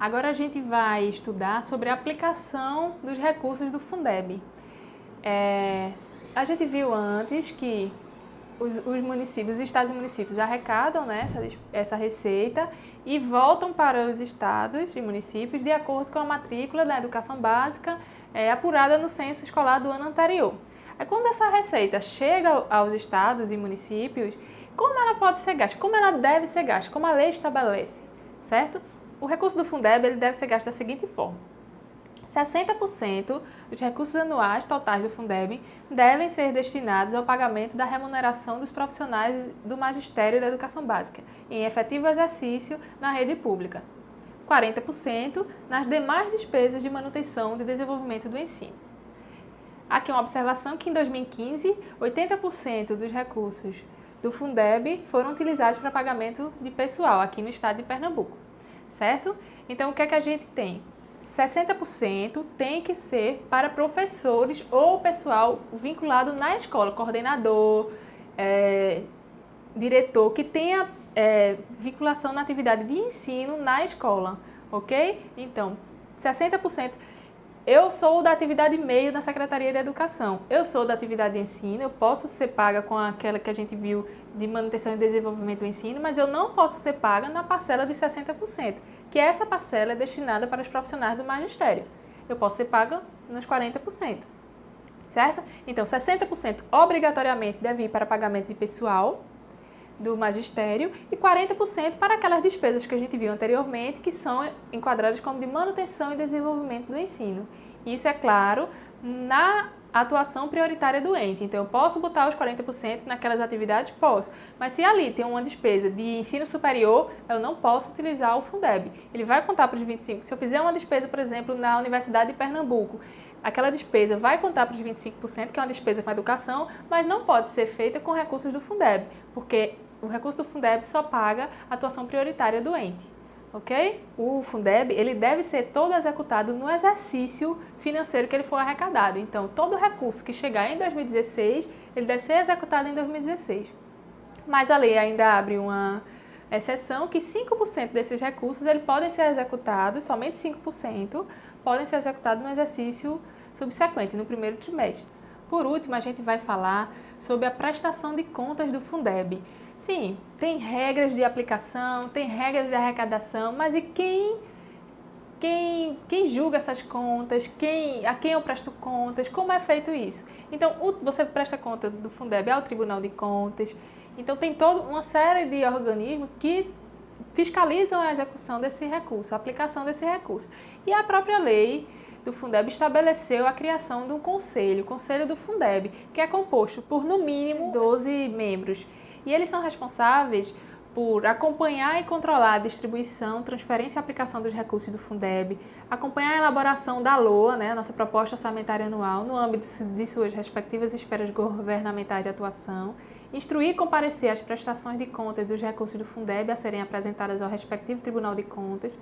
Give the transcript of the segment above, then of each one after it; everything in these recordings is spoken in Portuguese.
Agora a gente vai estudar sobre a aplicação dos recursos do Fundeb. A gente viu antes que os municípios, os estados e municípios arrecadam, né, essa receita e voltam para os estados e municípios de acordo com a matrícula da educação básica apurada no censo escolar do ano anterior. Aí, quando essa receita chega aos estados e municípios, como ela pode ser gasta? Como ela deve ser gasta? Como a lei estabelece, certo? O recurso do Fundeb ele deve ser gasto da seguinte forma. 60% dos recursos anuais totais do Fundeb devem ser destinados ao pagamento da remuneração dos profissionais do Magistério da Educação Básica, em efetivo exercício na rede pública. 40% nas demais despesas de manutenção e desenvolvimento do ensino. Aqui uma observação que em 2015, 80% dos recursos do Fundeb foram utilizados para pagamento de pessoal aqui no estado de Pernambuco, certo? Então, o que é que a gente tem? 60% tem que ser para professores ou pessoal vinculado na escola, coordenador, diretor, que tenha vinculação na atividade de ensino na escola, ok? Então, 60%. Eu sou da atividade meio da Secretaria de Educação. Eu sou da atividade de ensino, eu posso ser paga com aquela que a gente viu de manutenção e desenvolvimento do ensino, mas eu não posso ser paga na parcela dos 60%, que essa parcela é destinada para os profissionais do magistério. Eu posso ser paga nos 40%, certo? Então, 60% obrigatoriamente deve ir para pagamento de pessoal do magistério e 40% para aquelas despesas que a gente viu anteriormente, que são enquadradas como de manutenção e desenvolvimento do ensino. Isso, é claro, na atuação prioritária do ente. Então, eu posso botar os 40% naquelas atividades? Posso. Mas se ali tem uma despesa de ensino superior, eu não posso utilizar o Fundeb. Ele vai contar para os 25%. Se eu fizer uma despesa, por exemplo, na Universidade de Pernambuco, aquela despesa vai contar para os 25%, que é uma despesa com educação, mas não pode ser feita com recursos do Fundeb, porque o recurso do Fundeb só paga a atuação prioritária do ente, ok? O Fundeb, ele deve ser todo executado no exercício financeiro que ele for arrecadado. Então, todo recurso que chegar em 2016, ele deve ser executado em 2016. Mas a lei ainda abre uma exceção que 5% desses recursos eles podem ser executados, somente 5% podem ser executados no exercício subsequente, no primeiro trimestre. Por último, a gente vai falar sobre a prestação de contas do Fundeb. Sim, tem regras de aplicação, tem regras de arrecadação, mas e quem julga essas contas? A quem eu presto contas? Como é feito isso? Então, você presta conta do Fundeb ao Tribunal de Contas. Então, tem toda uma série de organismos que fiscalizam a execução desse recurso, a aplicação desse recurso. E a própria lei do Fundeb estabeleceu a criação de um conselho, o Conselho do Fundeb, que é composto por, no mínimo, 12 membros. E eles são responsáveis por acompanhar e controlar a distribuição, transferência e aplicação dos recursos do Fundeb, acompanhar a elaboração da LOA, né, a nossa proposta orçamentária anual, no âmbito de suas respectivas esferas governamentais de atuação, instruir e comparecer as prestações de contas dos recursos do Fundeb a serem apresentadas ao respectivo Tribunal de Contas,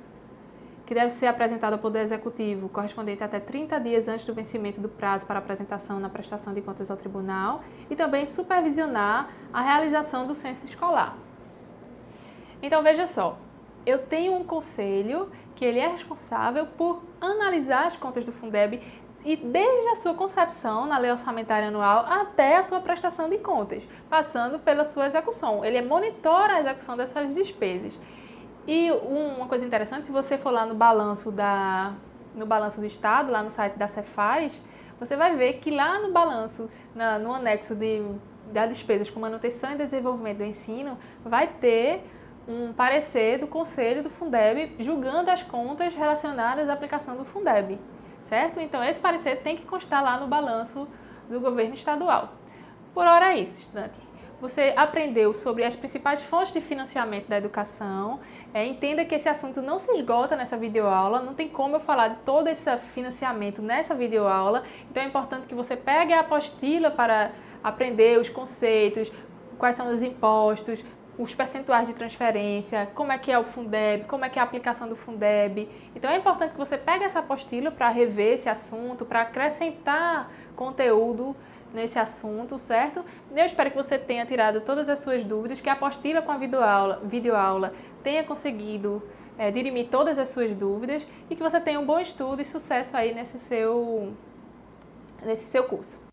que deve ser apresentado ao Poder Executivo, correspondente até 30 dias antes do vencimento do prazo para apresentação na prestação de contas ao Tribunal, e também supervisionar a realização do censo escolar. Então, veja só, eu tenho um conselho que ele é responsável por analisar as contas do Fundeb e desde a sua concepção na Lei Orçamentária Anual até a sua prestação de contas, passando pela sua execução. Ele monitora a execução dessas despesas. E uma coisa interessante, se você for lá no balanço do Estado, lá no site da Cefaz, você vai ver que lá no balanço, no anexo das despesas com manutenção e desenvolvimento do ensino, vai ter um parecer do Conselho do Fundeb julgando as contas relacionadas à aplicação do Fundeb, certo? Então, esse parecer tem que constar lá no balanço do governo estadual. Por hora é isso, estudante. Você aprendeu sobre as principais fontes de financiamento da educação. Entenda que esse assunto não se esgota nessa videoaula, não tem como eu falar de todo esse financiamento nessa videoaula. Então é importante que você pegue a apostila para aprender os conceitos, quais são os impostos, os percentuais de transferência, como é que é o Fundeb, como é que é a aplicação do Fundeb. Então é importante que você pegue essa apostila para rever esse assunto, para acrescentar conteúdo nesse assunto, certo? Eu espero que você tenha tirado todas as suas dúvidas, que a apostila com a videoaula tenha conseguido dirimir todas as suas dúvidas e que você tenha um bom estudo e sucesso aí nesse seu curso.